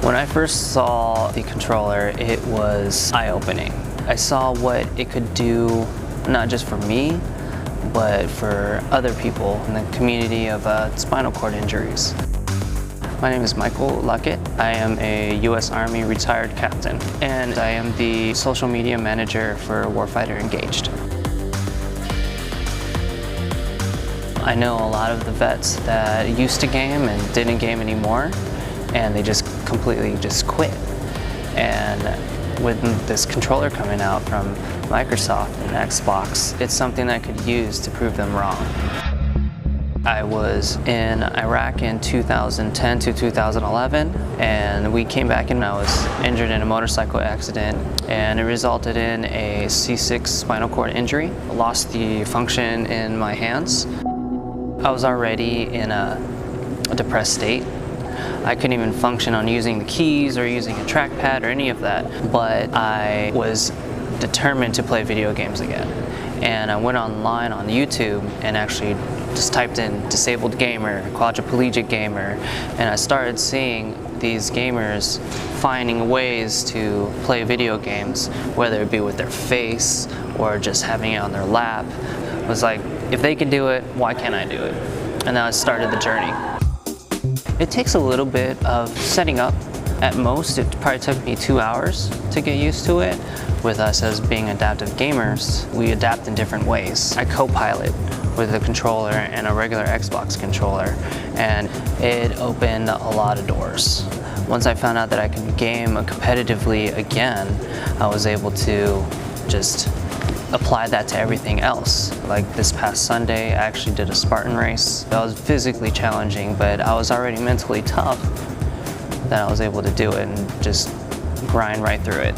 When I first saw the controller, it was eye-opening. I saw what it could do, not just for me, but for other people in the community of spinal cord injuries. My name is Mike Luckett. I am a U.S. Army retired captain, and I am the social media manager for Warfighter Engaged. I know a lot of the vets that used to game and didn't game anymore, and they just completely quit. And with this controller coming out from Microsoft and Xbox, it's something I could use to prove them wrong. I was in Iraq in 2010 to 2011, and we came back and I was injured in a motorcycle accident, and it resulted in a C6 spinal cord injury. I lost the function in my hands. I was already in a depressed state. I couldn't even function on using the keys or using a trackpad or any of that, but I was determined to play video games again. And I went online on YouTube and actually just typed in disabled gamer, quadriplegic gamer, and I started seeing these gamers finding ways to play video games, whether it be with their face or just having it on their lap. It was like, if they can do it, why can't I do it? And now I started the journey. It takes a little bit of setting up. At most, it probably took me 2 hours to get used to it. With us as being adaptive gamers, we adapt in different ways. I co-pilot with a controller and a regular Xbox controller, and it opened a lot of doors. Once I found out that I could game competitively again, I was able to just apply that to everything else. Like this past Sunday, I actually did a Spartan race. That was physically challenging, but I was already mentally tough that I was able to do it and just grind right through it.